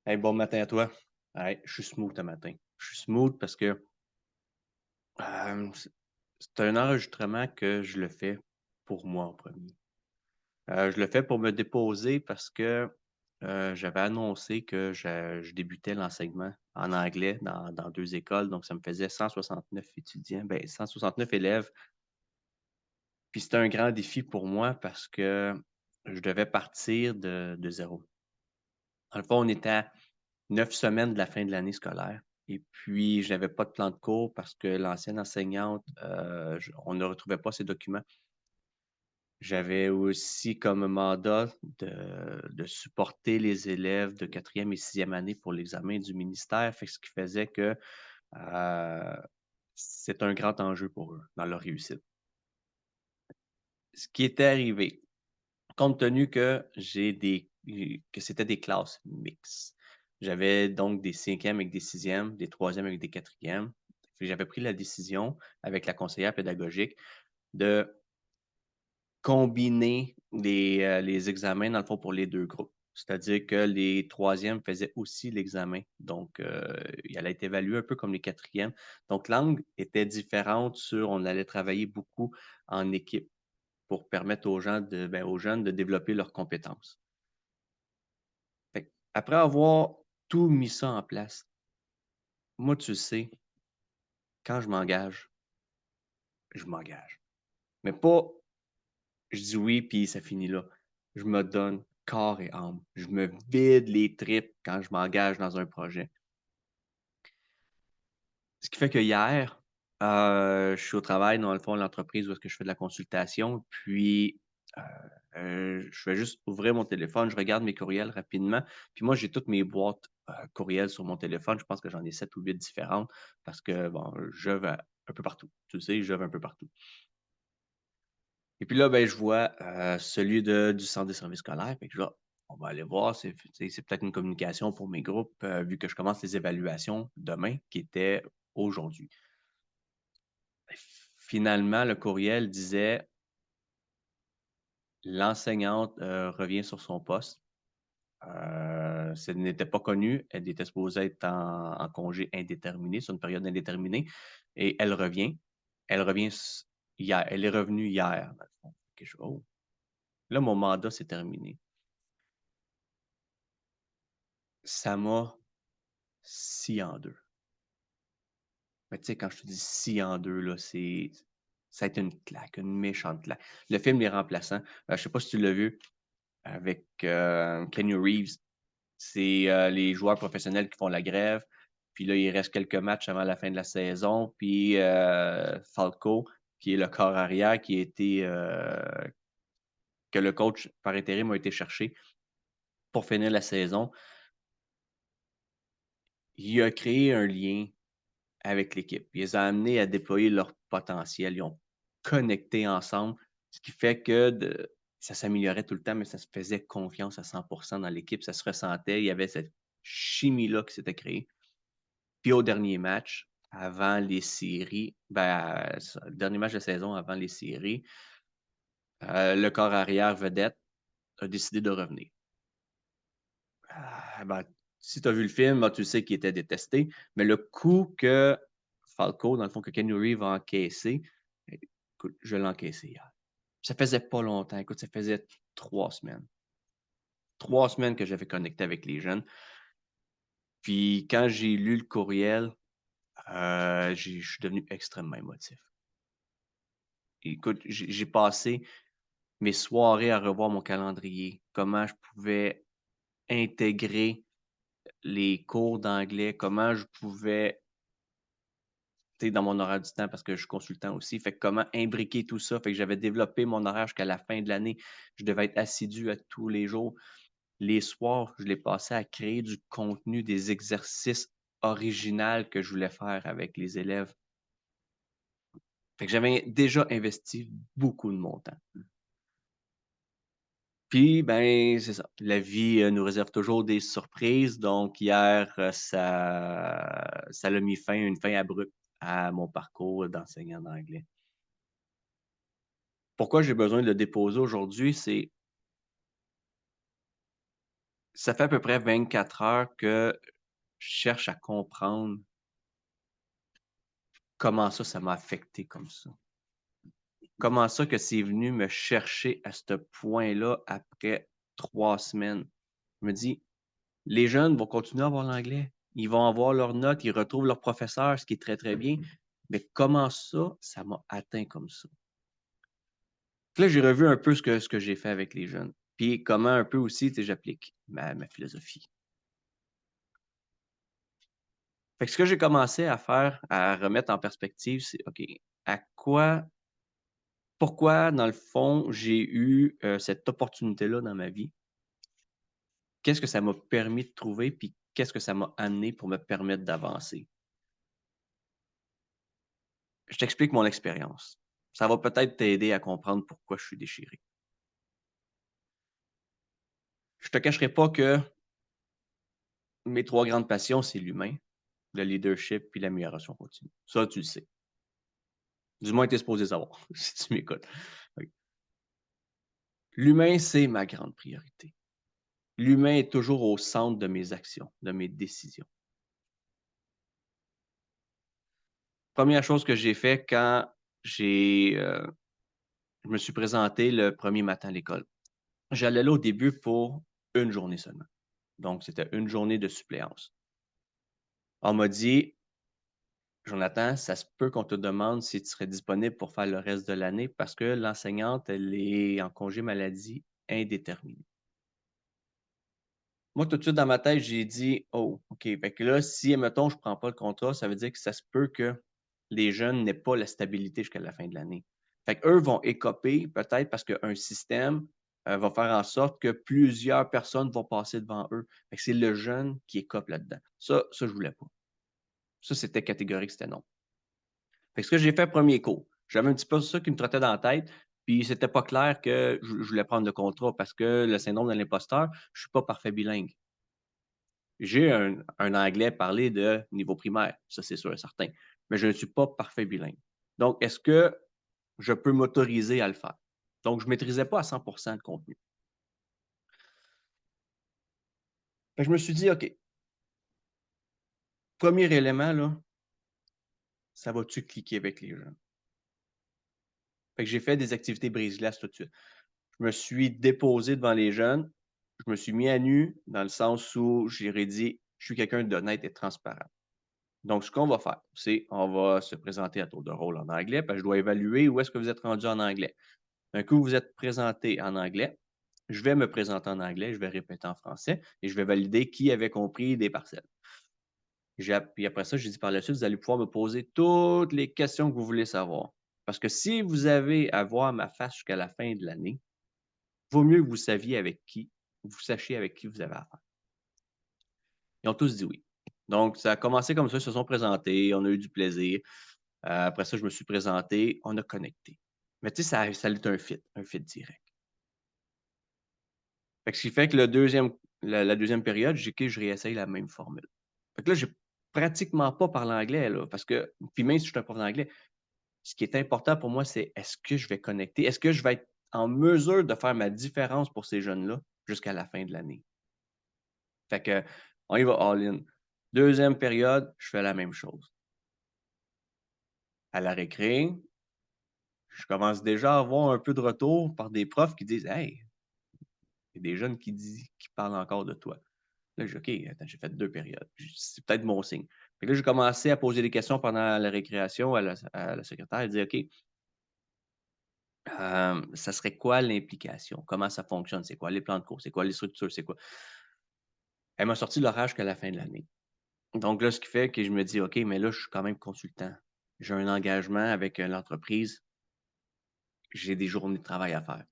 Hey, bon matin à toi. Hey, je suis smooth ce matin. Je suis smooth parce que c'est un enregistrement que je le fais pour moi en premier. Je le fais pour me déposer parce que j'avais annoncé que je débutais l'enseignement en anglais dans deux écoles, donc ça me faisait 169 étudiants, ben 169 élèves. Puis c'était un grand défi pour moi parce que je devais partir de zéro. Dans le fond, on était à 9 semaines de la fin de l'année scolaire et puis je n'avais pas de plan de cours parce que l'ancienne enseignante, on ne retrouvait pas ses documents. J'avais aussi comme mandat de supporter les élèves de quatrième et sixième année pour l'examen du ministère, fait que ce qui faisait que, heu, c'est un grand enjeu pour eux dans leur réussite. Ce qui était arrivé, compte tenu que que c'était des classes mixtes. J'avais donc des cinquièmes avec des sixièmes, des troisièmes avec des quatrièmes. J'avais pris la décision avec la conseillère pédagogique de combiner les examens, dans le fond, pour les 2 groupes. C'est-à-dire que les troisièmes faisaient aussi l'examen. Donc, il allait être évalué un peu comme les quatrièmes. Donc, l'angle était différente sur on allait travailler beaucoup en équipe pour permettre aux jeunes de développer leurs compétences. Fait que après avoir tout mis ça en place, moi, tu le sais, quand je m'engage. Mais pas, je dis oui, puis ça finit là. Je me donne corps et âme. Je me vide les tripes quand je m'engage dans un projet. Ce qui fait que hier, je suis au travail, dans le fond, de l'entreprise où est-ce que je fais de la consultation, puis, heu je vais juste ouvrir mon téléphone, je regarde mes courriels rapidement, puis moi, j'ai toutes mes boîtes, courriels sur mon téléphone. Je pense que j'en ai 7 ou 8 différentes parce que, bon, j'œuvre un peu partout. Tu le sais, j'œuvre un peu partout et puis là, ben, je vois, celui du centre de service scolaire, fait que là, on va aller voir, c'est peut-être une communication pour mes groupes, vu que je commence les évaluations demain, qui était aujourd'hui. Finalement, le courriel disait: «L'enseignante, revient sur son poste». Ce n'était pas connu. Elle était supposée être en congé indéterminé, sur une période indéterminée et elle revient. Elle revient hier. Elle est revenue hier, dans le fond. OK, «Oh, là, mon mandat, c'est terminé». Ça m'a scié en 2. Mais tu sais, quand je te dis scié en 2 là, ça a été une claque, une méchante claque. Le film Les Remplaçants, je sais pas si tu l'as vu avec, Keanu Reeves. C'est, les joueurs professionnels qui font la grève. Puis là, il reste quelques matchs avant la fin de la saison. Puis, Falco, qui est le corps arrière, que le coach par intérim a été chercher pour finir la saison. Il a créé un lien avec l'équipe. Il les a amenés à déployer leur potentiel. Ils ont connecté ensemble, ce qui fait que ça s'améliorait tout le temps, mais ça se faisait confiance à 100 dans l'équipe. Ça se ressentait. Il y avait cette chimie-là qui s'était créée. Puis au dernier match, avant les séries, le dernier match de saison avant les séries, le corps arrière vedette a décidé de revenir. Ben, si tu as vu le film, tu sais qu'il était détesté, mais le coup que Falco, dans le fond, que Keanu Reeves a encaissé, écoute, je l'ai encaissé hier. Ça faisait pas longtemps, écoute, ça faisait 3 semaines. 3 semaines que j'avais connecté avec les jeunes. Puis quand j'ai lu le courriel, je suis devenu extrêmement émotif. Écoute, j'ai passé mes soirées à revoir mon calendrier, comment je pouvais intégrer les cours d'anglais, comment je pouvais, tu sais, dans mon horaire du temps parce que je suis consultant aussi, fait que comment imbriquer tout ça, fait que j'avais développé mon horaire jusqu'à la fin de l'année. Je devais être assidu à tous les jours. Les soirs, je l'ai passé à créer du contenu, des exercices originaux que je voulais faire avec les élèves. Fait que j'avais déjà investi beaucoup de mon temps. Puis, ben, c'est ça. La vie, nous réserve toujours des surprises. Donc hier, ça l'a mis une fin abrupte à mon parcours d'enseignant d'anglais. Pourquoi j'ai besoin de le déposer aujourd'hui? C'est Ça fait à peu près 24 heures que je cherche à comprendre comment ça m'a affecté comme ça. Comment ça que c'est venu me chercher à ce point-là après 3 semaines? Je me dis: «Les jeunes vont continuer à avoir l'anglais, ils vont avoir leurs notes, ils retrouvent leur professeur, ce qui est très, très bien, mais comment ça m'a atteint comme ça?» Puis là, j'ai revu un peu ce que j'ai fait avec les jeunes, puis comment un peu aussi, tu sais, j'applique ma philosophie. Fait que ce que j'ai commencé à faire, à remettre en perspective, c'est OK, à quoi pourquoi dans le fond j'ai eu, cette opportunité-là dans ma vie? Qu'est-ce que ça m'a permis de trouver? Puis qu'est-ce que ça m'a amené pour me permettre d'avancer? Je t'explique mon expérience. Ça va peut-être t'aider à comprendre pourquoi je suis déchiré. Je te cacherai pas que mes 3 grandes passions, c'est l'humain, le leadership puis l'amélioration continue. Ça, tu le sais. Du moins, tu es supposé savoir si tu m'écoutes. Oui. L'humain, c'est ma grande priorité. L'humain est toujours au centre de mes actions, de mes décisions. Première chose que j'ai fait quand j'ai, je me suis présenté le premier matin à l'école. J'allais là au début pour une journée seulement. Donc, c'était une journée de suppléance. On m'a dit: «Jonathan, ça se peut qu'on te demande si tu serais disponible pour faire le reste de l'année parce que l'enseignante, elle est en congé maladie indéterminé». Moi, tout de suite dans ma tête, j'ai dit: «Oh, OK, fait que là, si, admettons, je prends pas le contrat, ça veut dire que ça se peut que les jeunes n'aient pas la stabilité jusqu'à la fin de l'année». Fait qu'eux vont écoper peut-être parce qu'un système, va faire en sorte que plusieurs personnes vont passer devant eux. Fait que c'est le jeune qui écope là-dedans. Ça, je voulais pas. Ça, c'était catégorique, c'était non. Fait que ce que j'ai fait premier cours, j'avais un petit peu ça qui me trottait dans la tête, puis c'était pas clair que je voulais prendre le contrat parce que le syndrome de l'imposteur, je suis pas parfait bilingue. J'ai un anglais parlé de niveau primaire, ça c'est sûr et certain, mais je ne suis pas parfait bilingue. Donc est-ce que je peux m'autoriser à le faire? Donc je maîtrisais pas à 100 le contenu. Fait que je me suis dit: «OK, premier élément là, ça va-tu cliquer avec les gens?» Fait que j'ai fait des activités brise-glace tout de suite. Je me suis déposé devant les jeunes, je me suis mis à nu dans le sens où j'ai dit: «Je suis quelqu'un d'honnête et transparent». Donc ce qu'on va faire, c'est on va se présenter à tour de rôle en anglais, parce que je dois évaluer où est-ce que vous êtes rendu en anglais. Un coup, vous êtes présenté en anglais, je vais me présenter en anglais, je vais répéter en français et je vais valider qui avait compris des parcelles. Puis après ça, j'ai dit par la suite, vous allez pouvoir me poser toutes les questions que vous voulez savoir. Parce que si vous avez à voir ma face jusqu'à la fin de l'année, vaut mieux que vous sachiez avec qui vous avez affaire. Ils ont tous dit oui. Donc, ça a commencé comme ça, ils se sont présentés, on a eu du plaisir. Après ça, je me suis présenté, on a connecté. Mais tu sais, ça a été un fit direct. Fait que ce qui fait que la 2e période, je réessaye la même formule. Fait que là, j'ai pratiquement pas parlé anglais, là, parce que puis même si je suis un prof d'anglais, ce qui est important pour moi, c'est est-ce que je vais connecter? Est-ce que je vais être en mesure de faire ma différence pour ces jeunes-là jusqu'à la fin de l'année? Fait que on y va all-in. 2e période, je fais la même chose. À la récré, je commence déjà à avoir un peu de retour par des profs qui disent: «Hey, il y a des jeunes qui parlent encore de toi». Là, je dis: «OK, attends, j'ai fait 2 périodes. C'est peut-être mon signe». Fait que là, j'ai commencé à poser des questions pendant la récréation à la secrétaire. Elle dit: «OK, ça serait quoi l'implication? Comment ça fonctionne? C'est quoi les plans de cours? C'est quoi les structures? C'est quoi?» Elle m'a sorti l'orage qu'à la fin de l'année. Donc là, ce qui fait que je me dis: «OK, mais là, je suis quand même consultant. J'ai un engagement avec, l'entreprise. J'ai des journées de travail à faire».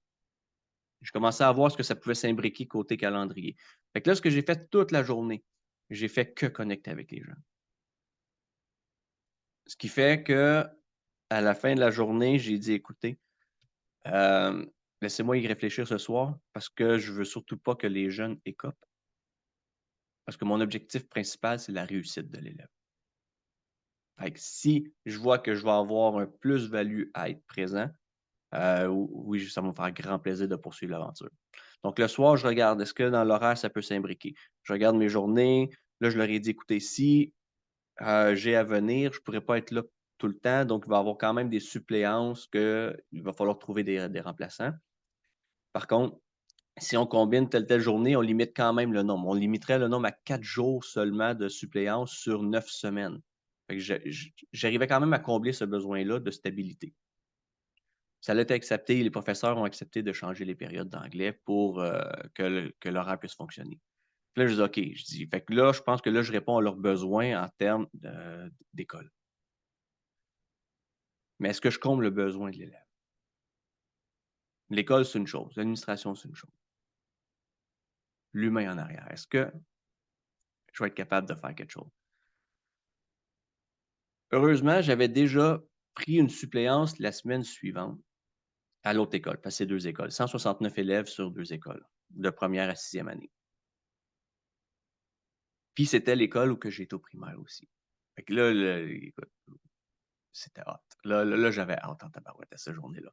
Je commençais à voir ce que ça pouvait s'imbriquer côté calendrier. Fait que là, ce que j'ai fait toute la journée, j'ai fait que connecter avec les gens. Ce qui fait que à la fin de la journée, j'ai dit: «Écoutez, hem, laissez-moi y réfléchir ce soir parce que je veux surtout pas que les jeunes écopent, parce que mon objectif principal, c'est la réussite de l'élève. Fait que si je vois que je vais avoir un plus-value à être présent, oui, ça va me faire grand plaisir de poursuivre l'aventure». Donc, le soir, je regarde, est-ce que dans l'horaire, ça peut s'imbriquer? Je regarde mes journées. Là, je leur ai dit, écoutez, si j'ai à venir, je ne pourrais pas être là tout le temps, donc il va y avoir quand même des suppléances qu'il va falloir trouver des remplaçants. Par contre, si on combine telle journée, on limite quand même le nombre. On limiterait le nombre à 4 jours seulement de suppléance sur 9 semaines. Fait que j'arrivais quand même à combler ce besoin-là de stabilité. Ça a été accepté, les professeurs ont accepté de changer les périodes d'anglais pour que l'horaire puisse fonctionner. Puis là, je dis OK, je dis, fait que là, je pense que là, je réponds à leurs besoins en termes d'école. Mais est-ce que je comble le besoin de l'élève? L'école, c'est une chose, l'administration, c'est une chose. L'humain en arrière, est-ce que je vais être capable de faire quelque chose? Heureusement, j'avais déjà pris une suppléance la semaine suivante à l'autre école, parce que c'est 2 écoles, 169 élèves sur 2 écoles, de première à sixième année. Puis c'était l'école où que j'étais au primaire aussi. Fait que là, écoute, c'était hot. Là, j'avais hâte en tabarouette à cette journée-là.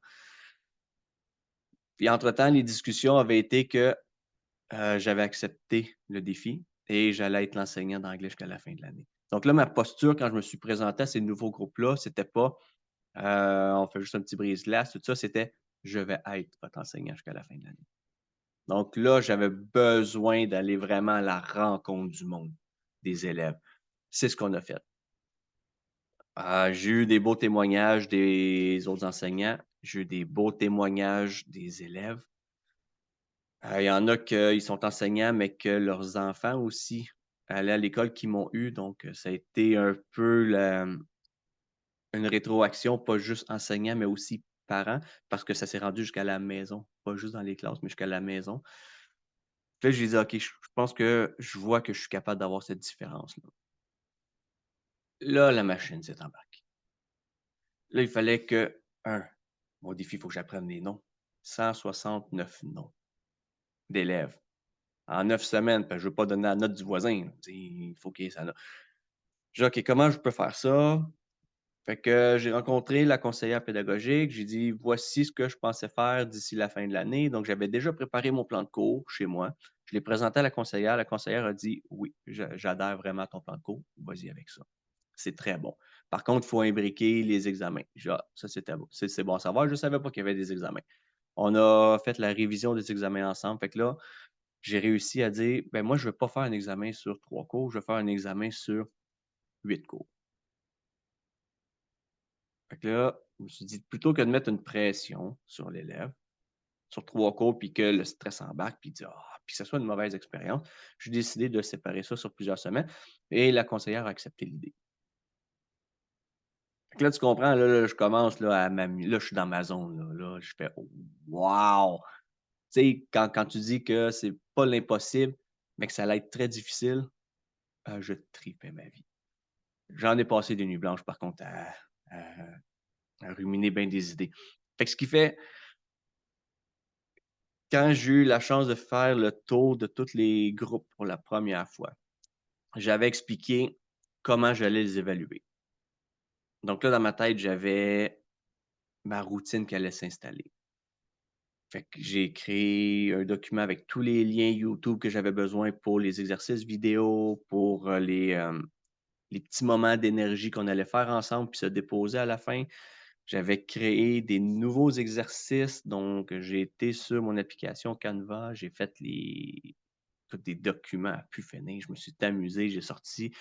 Puis entre-temps, les discussions avaient été que j'avais accepté le défi et j'allais être l'enseignant d'anglais jusqu'à la fin de l'année. Donc là, ma posture quand je me suis présenté à ces nouveaux groupes-là, c'était pas on fait juste un petit brise-glace, tout ça, c'était je vais être votre enseignant jusqu'à la fin de l'année. Donc là, j'avais besoin d'aller vraiment à la rencontre du monde, des élèves. C'est ce qu'on a fait. J'ai eu des beaux témoignages des autres enseignants, j'ai eu des beaux témoignages des élèves. Il y en a qui sont enseignants, mais que leurs enfants aussi allaient à l'école qui m'ont eu, donc ça a été un peu une rétroaction, pas juste enseignants, mais aussi parents, parce que ça s'est rendu jusqu'à la maison, pas juste dans les classes, mais jusqu'à la maison. Puis là, j'ai dit: «OK, je pense que je vois que je suis capable d'avoir cette différence-là». Là, la machine s'est embarquée. Là, il fallait que, mon défi, il faut que j'apprenne les noms. 169 noms d'élèves en 9 semaines, parce que je veux pas donner la note du voisin, là. Tu sais, il faut qu'il y ait sa note. J'ai dit: «OK, comment je peux faire ça?» Fait que j'ai rencontré la conseillère pédagogique, j'ai dit: «Voici ce que je pensais faire d'ici la fin de l'année». Donc j'avais déjà préparé mon plan de cours chez moi. Je l'ai présenté à la conseillère. La conseillère a dit: «Oui, j'adhère vraiment à ton plan de cours. Vas-y avec ça. C'est très bon. Par contre, il faut imbriquer les examens». J'ai dit: «Ah, ça, c'était bon. C'est bon à savoir. Je ne savais pas qu'il y avait des examens». On a fait la révision des examens ensemble. Fait que là, j'ai réussi à dire: «Ben moi, je ne veux pas faire un examen sur 3 cours, je veux faire un examen sur 8 cours». Fait que là, je me suis dit, plutôt que de mettre une pression sur l'élève, sur 3 cours, puis que le stress embarque, puis que ce soit une mauvaise expérience, j'ai décidé de séparer ça sur plusieurs semaines et la conseillère a accepté l'idée. Fait que là, tu comprends, là, je commence là, là, je suis dans ma zone. Là, je fais: «Oh, wow!» Tu sais, quand tu dis que c'est pas l'impossible, mais que ça allait être très difficile, je tripais ma vie. J'en ai passé des nuits blanches, par contre, à à ruminer bien des idées. Fait que ce qui fait quand j'ai eu la chance de faire le tour de tous les groupes pour la première fois, j'avais expliqué comment j'allais les évaluer. Donc là, dans ma tête, j'avais ma routine qui allait s'installer. Fait que j'ai créé un document avec tous les liens YouTube que j'avais besoin pour les exercices vidéo, pour, les petits moments d'énergie qu'on allait faire ensemble puis se déposer à la fin. J'avais créé des nouveaux exercices, donc j'ai été sur mon application Canva, j'ai fait tous des documents à pu finir. Je me suis amusé, j'ai sorti,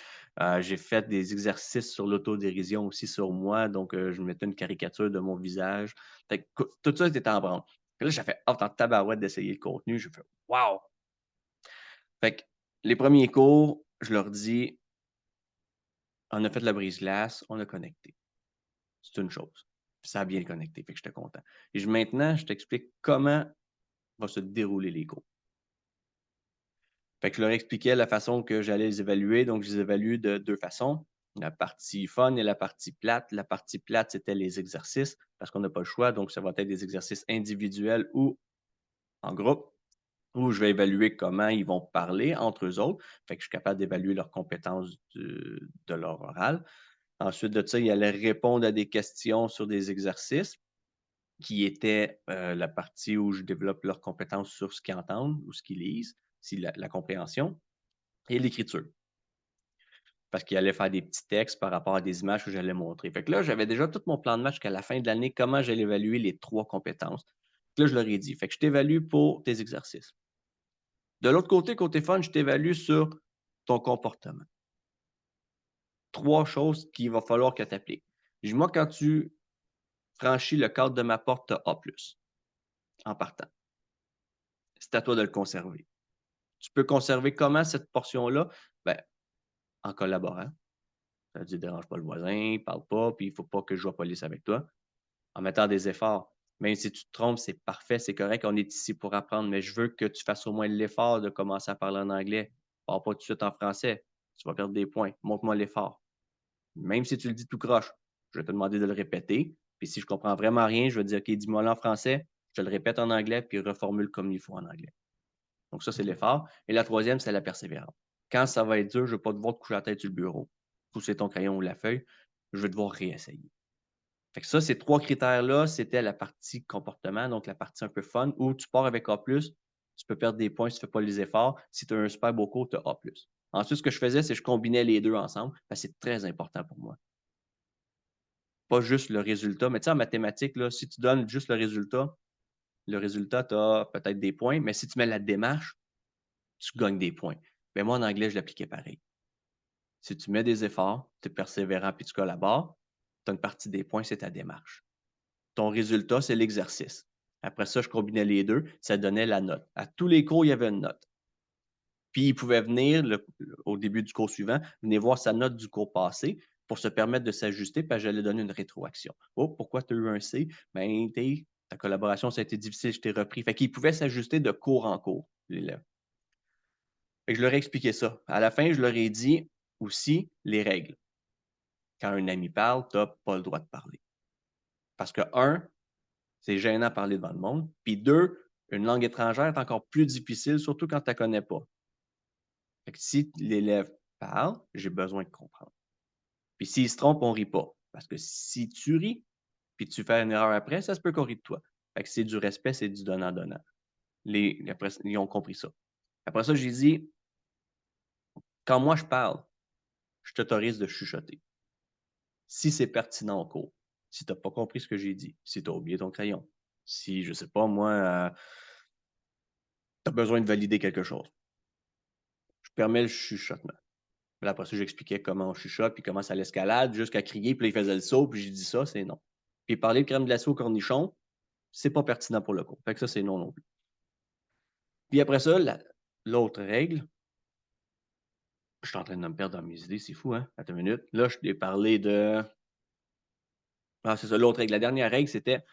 j'ai fait des exercices sur l'autodérision aussi sur moi, donc je mettais une caricature de mon visage. Fait que tout ça était en branle. Puis là, j'ai fait hâte en tabarouette d'essayer le contenu. J'ai fait: «Wow!» Fait que les premiers cours, je leur dis: «On a fait la brise-glace, on a connecté. C'est une chose. Puis ça a bien connecté, fait que j'étais content. Et maintenant, je t'explique comment va se dérouler les cours». Fait que je leur expliquais la façon que j'allais les évaluer. Donc, je les évalue de 2 façons. La partie fun et la partie plate. La partie plate, c'était les exercices parce qu'on n'a pas le choix. Donc, ça va être des exercices individuels ou en groupe, où je vais évaluer comment ils vont parler entre eux autres. Fait que je suis capable d'évaluer leurs compétences de leur oral. Ensuite de ça, ils allaient répondre à des questions sur des exercices. qui était la partie où je développe leurs compétences sur ce qu'ils entendent ou ce qu'ils lisent, c'est la compréhension et l'écriture. Parce qu'il allait faire des petits textes par rapport à des images que j'allais montrer. Fait que là, j'avais déjà tout mon plan de match jusqu'à la fin de l'année, comment j'allais évaluer les 3 compétences. Là, je leur ai dit, fait que je t'évalue pour tes exercices. De l'autre côté, côté fun, je t'évalue sur ton comportement. 3 choses qu'il va falloir que tu appliques. Moi, quand tu franchis le cadre de ma porte, tu as A+, en partant. C'est à toi de le conserver. Tu peux conserver comment cette portion-là? Ben, en collaborant. Ça veut dire, dérange pas le voisin, parle pas, puis il faut pas que je joue à police avec toi. En mettant des efforts. Même si tu te trompes, c'est parfait, c'est correct, on est ici pour apprendre, mais je veux que tu fasses au moins l'effort de commencer à parler en anglais. Parle pas tout de suite en français. Tu vas perdre des points. Montre-moi l'effort. Même si tu le dis tout croche, je vais te demander de le répéter. Puis si je comprends vraiment rien, je vais te dire, OK, dis-moi-le en français, je te le répète en anglais, puis reformule comme il faut en anglais. Donc ça, c'est l'effort. Et la troisième, c'est la persévérance. Quand ça va être dur, je ne vais pas devoir te coucher la tête sur le bureau, pousser ton crayon ou la feuille, je vais devoir réessayer. Fait que ça, ces 3 critères-là, c'était la partie comportement, donc la partie un peu fun, où tu pars avec A+, tu peux perdre des points si tu ne fais pas les efforts. Si tu as un super beau cours, tu as A+. Ensuite, ce que je faisais, c'est que je combinais les 2 ensemble, parce que c'est très important pour moi. Pas juste le résultat, mais tu sais, en mathématiques, là, si tu donnes juste le résultat, tu as peut-être des points, mais si tu mets la démarche, tu gagnes des points. Mais moi, en anglais, je l'appliquais pareil. Si tu mets des efforts, tu es persévérant puis tu collabores, tu as une partie des points, c'est ta démarche. Ton résultat, c'est l'exercice. Après ça, je combinais les 2, ça donnait la note. À tous les cours, il y avait une note. Puis il pouvait venir, au début du cours suivant, venir voir sa note du cours passé pour se permettre de s'ajuster, puis j'allais donner une rétroaction. Oh, pourquoi tu as eu un C? Ben, ta collaboration, ça a été difficile, je t'ai repris. Fait qu'il pouvait s'ajuster de cours en cours, l'élève. Fait que je leur ai expliqué ça. À la fin, je leur ai dit aussi les règles. Quand un ami parle, tu n'as pas le droit de parler. Parce que, un, c'est gênant de parler devant le monde. Puis 2, une langue étrangère est encore plus difficile, surtout quand tu ne la connais pas. Fait que si l'élève parle, j'ai besoin de comprendre. Puis s'il se trompe, on ne rit pas. Parce que si tu ris, puis tu fais une erreur après, ça se peut qu'on rit de toi. Fait que c'est du respect, c'est du donnant-donnant. Après, ils ont compris ça. Après ça, j'ai dit, quand moi je parle, je t'autorise de chuchoter. Si c'est pertinent au cours, si tu n'as pas compris ce que j'ai dit, si tu as oublié ton crayon, si, je ne sais pas, moi, tu as besoin de valider quelque chose, je permets le chuchotement. Puis après ça, j'expliquais comment on chuchote, puis comment ça l'escalade, jusqu'à crier, puis là, il faisait le saut, puis j'ai dit ça, c'est non. Puis parler de crème glacée au cornichon, c'est pas pertinent pour le cours. Fait que ça, c'est non non plus. Puis après ça, l'autre règle, je suis en train de me perdre dans mes idées, c'est fou, hein? Attends une minute. Là, je t'ai parlé de. Ah, c'est ça, l'autre règle. La dernière règle, c'était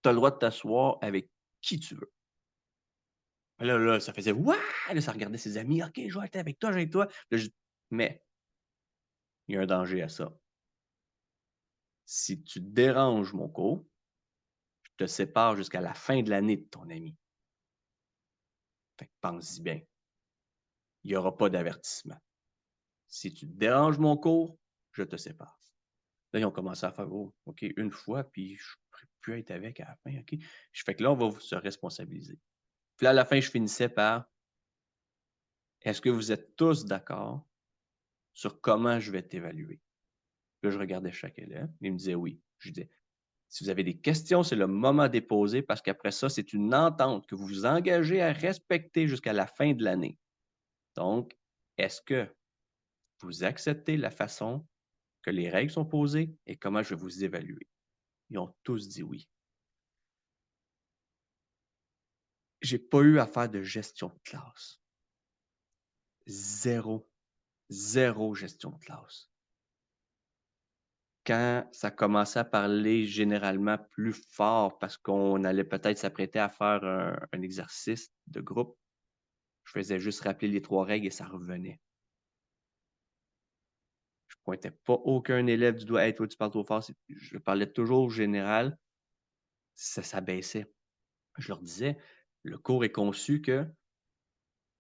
tu as le droit de t'asseoir avec qui tu veux. Là, ça faisait Ouah! Là, ça regardait ses amis. OK, je vais être avec toi, je vais avec toi. Mais il y a un danger à ça. Si tu déranges mon cours, je te sépare jusqu'à la fin de l'année de ton ami. Fait que pense-y bien. Il n'y aura pas d'avertissement. Si tu déranges mon cours, je te sépare. Là, ils ont commencé à faire oh, OK, une fois, puis je ne pourrais plus être avec à la fin. OK. Je fais que là, on va se responsabiliser. Puis là, à la fin, je finissais par est-ce que vous êtes tous d'accord sur comment je vais t'évaluer? Là, je regardais chaque élève. Il me disait oui. Je disais si vous avez des questions, c'est le moment de les poser parce qu'après ça, c'est une entente que vous vous engagez à respecter jusqu'à la fin de l'année. Donc, est-ce que vous acceptez la façon que les règles sont posées et comment je vais vous évaluer? Ils ont tous dit oui. J'ai pas eu à faire de gestion de classe. Zéro, zéro gestion de classe. Quand ça commençait à parler généralement plus fort parce qu'on allait peut-être s'apprêter à faire un exercice de groupe, je faisais juste rappeler les 3 règles et ça revenait. Je pointais pas aucun élève du doigt: «Hey, toi, tu parles trop fort». Je parlais toujours général, ça baissait. Je leur disais: «Le cours est conçu que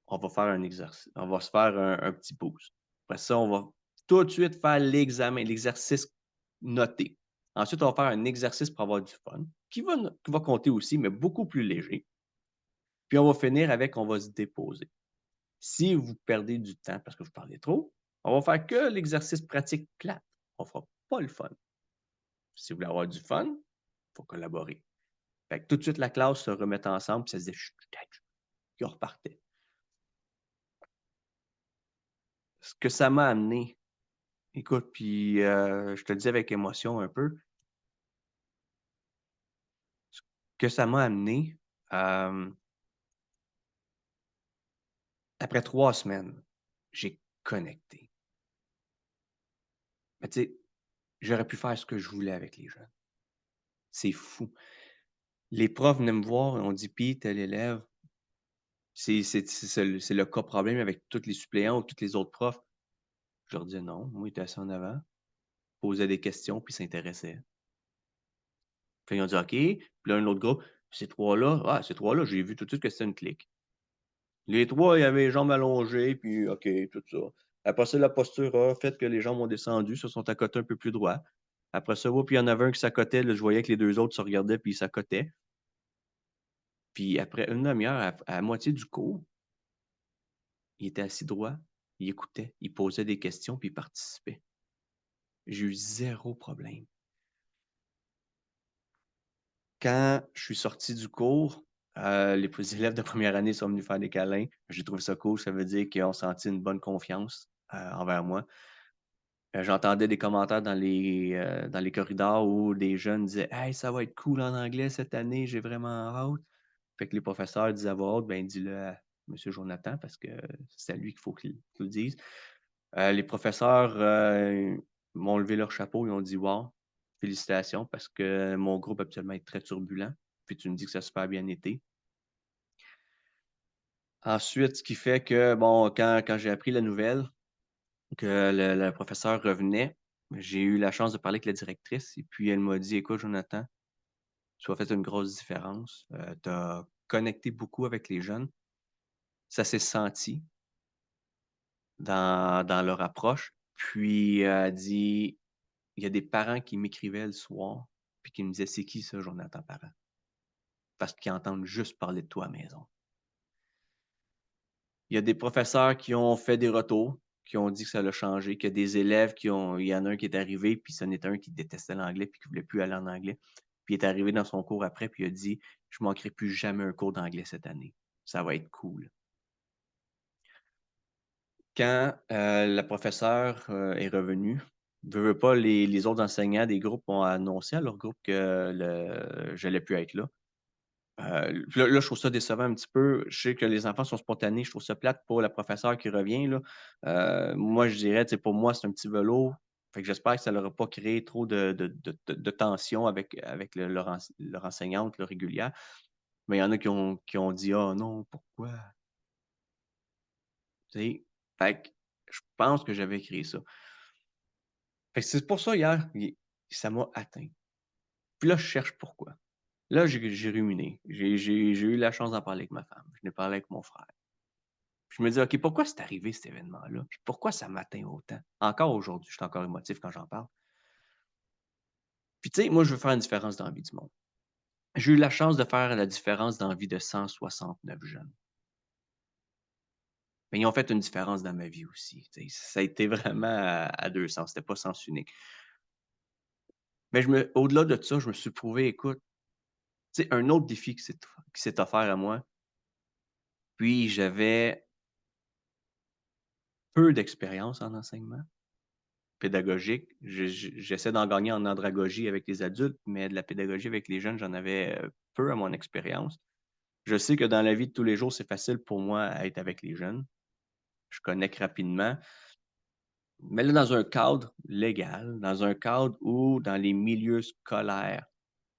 on va faire un exercice, on va se faire un petit boost. Après ça, on va tout de suite faire l'examen, l'exercice noté. Ensuite, on va faire un exercice pour avoir du fun, qui va compter aussi, mais beaucoup plus léger. Puis on va finir avec on va se déposer. Si vous perdez du temps parce que vous parlez trop, on va faire que l'exercice pratique plate. On fera pas le fun. Si vous voulez avoir du fun, il faut collaborer. Fait que tout de suite, la classe se remet ensemble, puis ça se dit chut, chut, chut, puis on repartait. Ce que ça m'a amené, écoute, puis je te le dis avec émotion un peu, ce que ça m'a amené, euh, après 3 semaines, j'ai connecté. Mais tu sais, j'aurais pu faire ce que je voulais avec les jeunes. C'est fou. Les profs venaient me voir et on dit: «Puis tel élève», c'est le cas problème avec tous les suppléants ou tous les autres profs. Je leur disais: «Non, moi, il était assis en avant, posait des questions puis s'intéressait». Puis ils ont dit: «OK». Puis là, un autre groupe: ces 3-là, j'ai vu tout de suite que c'était une clique». Les 3 ils avaient les jambes allongées puis OK, tout ça. Après ça, la posture a fait que les jambes ont descendu, se sont accotés un peu plus droit. Après ça, puis il y en avait un qui s'accotait, là, je voyais que les 2 autres se regardaient puis ils s'accotaient. Puis après une demi-heure, à moitié du cours, il était assis droit, il écoutait, il posait des questions puis il participait. J'ai eu zéro problème. Quand je suis sorti du cours, les élèves de première année sont venus faire des câlins. J'ai trouvé ça cool, ça veut dire qu'ils ont senti une bonne confiance, envers moi. J'entendais des commentaires dans les corridors où des jeunes disaient: «Hey, ça va être cool en anglais cette année, j'ai vraiment hâte». Fait que les professeurs disaient à voix haute: «Ben, dis-le à monsieur Jonathan parce que c'est à lui qu'il faut qu'il le dise». Les professeurs, m'ont levé leur chapeau, ils ont dit: «Wow, félicitations parce que mon groupe habituellement est très turbulent, puis tu me dis que ça a super bien été». Ensuite, ce qui fait que, bon, quand j'ai appris la nouvelle que le professeur revenait, j'ai eu la chance de parler avec la directrice et puis elle m'a dit: «Écoute Jonathan, tu as fait une grosse différence, tu as connecté beaucoup avec les jeunes, ça s'est senti dans leur approche». Puis elle dit: «Il y a des parents qui m'écrivaient le soir, puis qui me disaient: "C'est qui ça, Jonathan Parent?" Parce qu'ils entendent juste parler de toi à la maison». Il y a des professeurs qui ont fait des retours, qui ont dit que ça l'a changé, qu'il y a des élèves il y en a un qui est arrivé, puis ce n'était un qui détestait l'anglais, puis qui voulait plus aller en anglais. Puis il est arrivé dans son cours après, puis il a dit: «Je manquerai plus jamais un cours d'anglais cette année. Ça va être cool». Quand, la professeure, est revenue, veux pas, les autres enseignants des groupes ont annoncé à leur groupe que j'allais plus être là. Là, je trouve ça décevant un petit peu. Je sais que les enfants sont spontanés, je trouve ça plate pour la professeure qui revient, là. Moi, je dirais, tu sais, pour moi, c'est un petit velours. Fait que j'espère que ça leur a pas créé trop de tension avec leur enseignante, là, régulière. Mais il y en a qui ont dit: «Ah non, pourquoi?» Tu sais? Fait que je pense que j'avais créé ça. Fait que c'est pour ça hier, ça m'a atteint. Puis là, je cherche pourquoi. Là, j'ai ruminé. J'ai eu la chance d'en parler avec ma femme. Je n'ai parlé avec mon frère. Je me dis: «OK, pourquoi c'est arrivé cet événement-là? Puis pourquoi ça m'atteint autant?» Encore aujourd'hui, je suis encore émotif quand j'en parle. Puis tu sais, moi, je veux faire une différence dans la vie du monde. J'ai eu la chance de faire la différence dans la vie de 169 jeunes. Mais ils ont fait une différence dans ma vie aussi, tu sais. Ça a été vraiment à 2 sens, c'était pas sens unique. Mais au-delà de ça, je me suis prouvé, écoute, tu sais, un autre défi qui s'est offert à moi, puis j'avais peu d'expérience en enseignement pédagogique. J'essaie d'en gagner en andragogie avec les adultes, mais de la pédagogie avec les jeunes, j'en avais, peu à mon expérience. Je sais que dans la vie de tous les jours, c'est facile pour moi à être avec les jeunes. Je connecte rapidement, mais là, dans un cadre légal, dans un cadre où dans les milieux scolaires,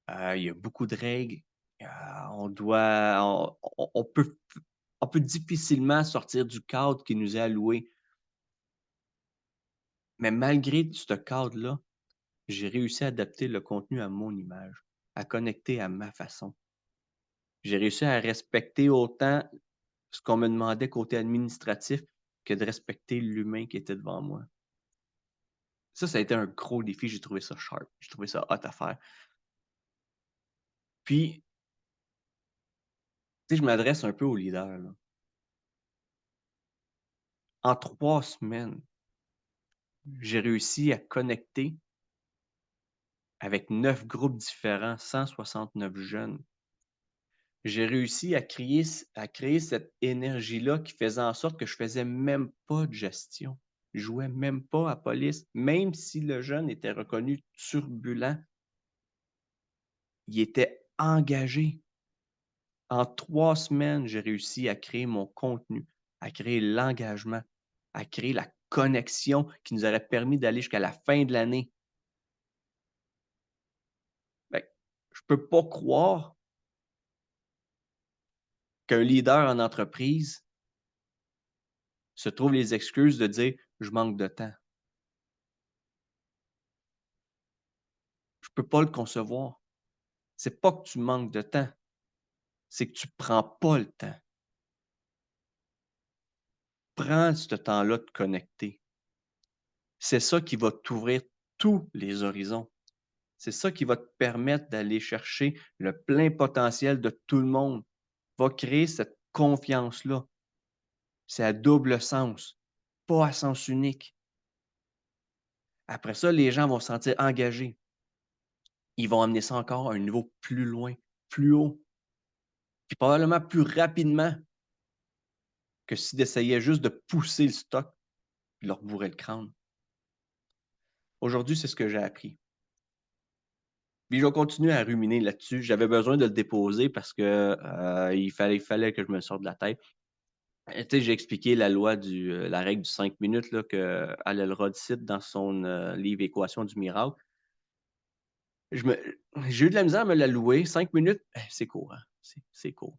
il y a beaucoup de règles, heu, on doit on peut difficilement sortir du cadre qui nous est alloué. Mais malgré ce cadre-là, j'ai réussi à adapter le contenu à mon image, à connecter à ma façon. J'ai réussi à respecter autant ce qu'on me demandait côté administratif que de respecter l'humain qui était devant moi. Ça a été un gros défi, j'ai trouvé ça sharp, j'ai trouvé ça hot à faire. Puis, tu sais, je m'adresse un peu aux leaders, là. En 3 semaines, j'ai réussi à connecter avec 9 groupes différents, 169 jeunes. J'ai réussi à créer cette énergie-là qui faisait en sorte que je faisais même pas de gestion. Je jouais même pas à police, même si le jeune était reconnu turbulent, il était engagé. En 3 semaines, j'ai réussi à créer mon contenu, à créer l'engagement, à créer la connexion qui nous aurait permis d'aller jusqu'à la fin de l'année. Fait que je peux pas croire qu'un leader en entreprise se trouve les excuses de dire: «Je manque de temps». Je peux pas le concevoir. C'est pas que tu manques de temps, c'est que tu prends pas le temps. Prends ce temps-là de connecter. C'est ça qui va t'ouvrir tous les horizons. C'est ça qui va te permettre d'aller chercher le plein potentiel de tout le monde. Va créer cette confiance-là. C'est à double sens, pas à sens unique. Après ça, les gens vont se sentir engagés. Ils vont amener ça encore à un niveau plus loin, plus haut, puis probablement plus rapidement que s'ils essayaient juste de pousser le stock et leur bourrer le crâne. Aujourd'hui, c'est ce que j'ai appris. Puis je vais continuer à ruminer là-dessus. J'avais besoin de le déposer parce que, il fallait que je me le sorte de la tête. Tu sais, j'ai expliqué la règle du 5 minutes là, que Hal Elrod cite dans son, livre Équation du miracle. Je me j'ai eu de la misère à me l'allouer. 5 minutes, c'est court, hein, c'est court.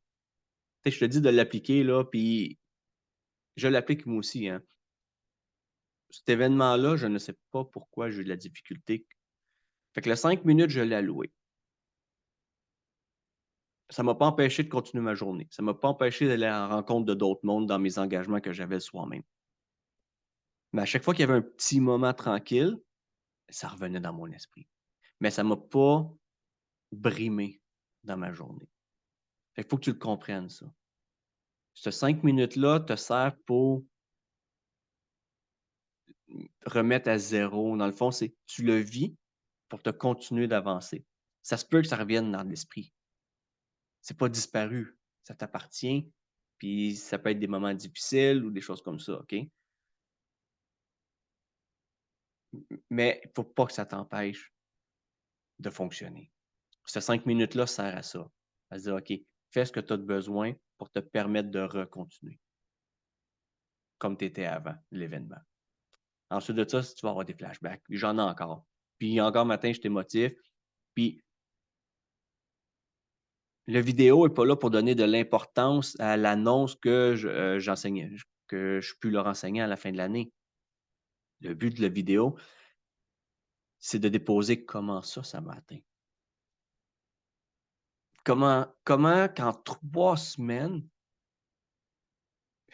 Tu sais, je te dis de l'appliquer là, puis je l'applique moi aussi, hein. Cet événement-là, je ne sais pas pourquoi j'ai eu de la difficulté. Fait que le 5 minutes, je l'ai alloué. Ça m'a pas empêché de continuer ma journée. Ça m'a pas empêché d'aller à la rencontre de d'autres mondes dans mes engagements que j'avais le soir même. Mais à chaque fois qu'il y avait un petit moment tranquille, ça revenait dans mon esprit. Mais ça m'a pas brimé dans ma journée. Fait qu'il faut que tu le comprennes ça. Ce 5 minutes-là te sert pour remettre à zéro. Dans le fond, c'est tu le vis pour te continuer d'avancer. Ça se peut que ça revienne dans l'esprit. C'est pas disparu. Ça t'appartient, puis ça peut être des moments difficiles ou des choses comme ça, OK? Mais il faut pas que ça t'empêche de fonctionner. Ce 5 minutes-là sert à ça, à se dire: «OK, fais ce que tu as de besoin pour te permettre de recontinuer comme tu étais avant l'événement». Ensuite de ça, si tu vas avoir des flashbacks, puis j'en ai encore. Puis encore matin, j'étais émotif, puis le vidéo est pas là pour donner de l'importance à l'annonce que j'enseignais, que je puis leur enseigner à la fin de l'année. Le but de la vidéo, c'est de déposer comment ça m'a atteint. Comment qu'en 3 semaines,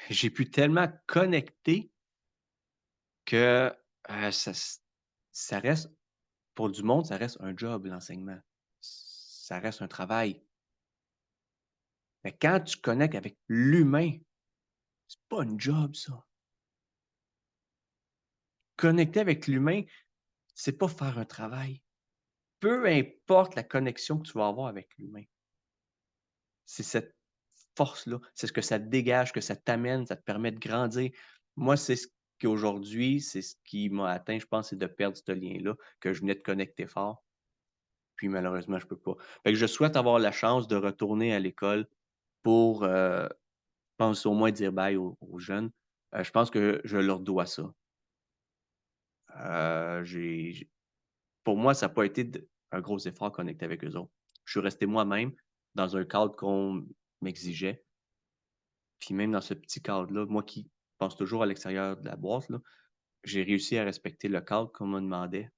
j'ai pu tellement connecter que, ça reste pour du monde, ça reste un job, l'enseignement. Ça reste un travail. Mais quand tu connectes avec l'humain, c'est pas une job ça. Connecter avec l'humain, c'est pas faire un travail. Peu importe la connexion que tu vas avoir avec l'humain. C'est cette force-là, c'est ce que ça te dégage, que ça t'amène, ça te permet de grandir. Moi, c'est ce qu'aujourd'hui, c'est ce qui m'a atteint, je pense, c'est de perdre ce lien-là, que je venais de connecter fort, puis malheureusement, je peux pas. Fait que je souhaite avoir la chance de retourner à l'école pour, je pense au moins dire bye aux jeunes. Je pense que je leur dois ça. J'ai pour moi, ça a pas été un gros effort connecter avec eux autres. Je suis resté moi-même dans un cadre qu'on m'exigeait. Puis même dans ce petit cadre-là, moi qui pense toujours à l'extérieur de la boîte, là, j'ai réussi à respecter le cadre qu'on me demandait.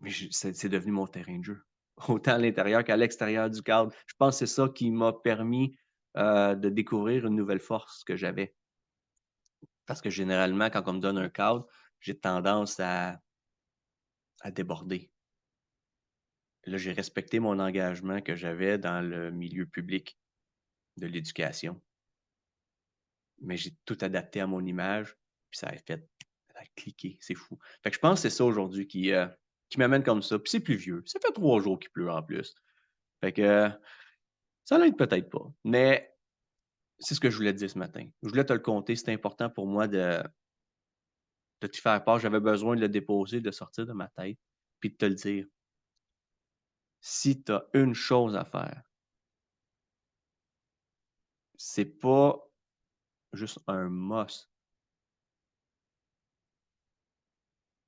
Mais c'est devenu mon terrain de jeu. Autant à l'intérieur qu'à l'extérieur du cadre. Je pense que c'est ça qui m'a permis, de découvrir une nouvelle force que j'avais. Parce que généralement, quand on me donne un cadre, j'ai tendance à déborder. Là, j'ai respecté mon engagement que j'avais dans le milieu public de l'éducation, mais j'ai tout adapté à mon image, puis ça a cliqué, c'est fou. Fait que je pense que c'est ça aujourd'hui qui m'amène comme ça. Puis c'est plus vieux. Ça fait 3 jours qu'il pleut en plus. Fait que ça l'aide peut-être pas, mais c'est ce que je voulais te dire ce matin. Je voulais te le conter, c'était important pour moi de te faire part. J'avais besoin de le déposer, de le sortir de ma tête, puis de te le dire. Si tu as une chose à faire, c'est pas juste un must,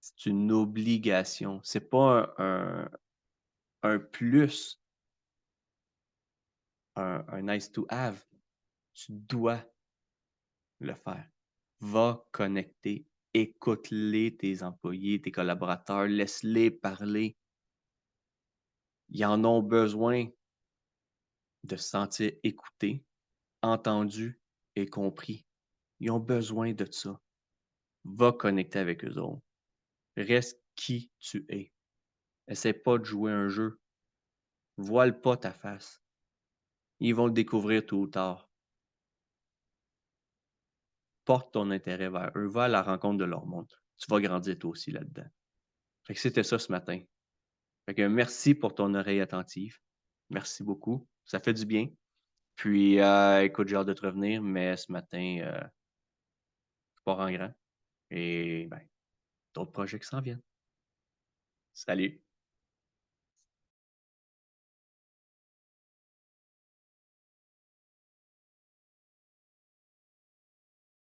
c'est une obligation. C'est pas un plus, un nice to have. Tu dois le faire. Va connecter, écoute-les, tes employés, tes collaborateurs, laisse-les parler. Ils en ont besoin de se sentir écoutés, entendus et compris. Ils ont besoin de ça. Va connecter avec eux autres. Reste qui tu es. Essaie pas de jouer un jeu. Voile pas ta face. Ils vont le découvrir tôt ou tard. Porte ton intérêt vers eux. Va à la rencontre de leur monde. Tu vas grandir toi aussi là-dedans. Fait que c'était ça ce matin. Fait que merci pour ton oreille attentive. Merci beaucoup. Ça fait du bien. Puis, écoute, j'ai hâte de te revenir, mais ce matin, je pars en grand et ben, d'autres projets qui s'en viennent. Salut!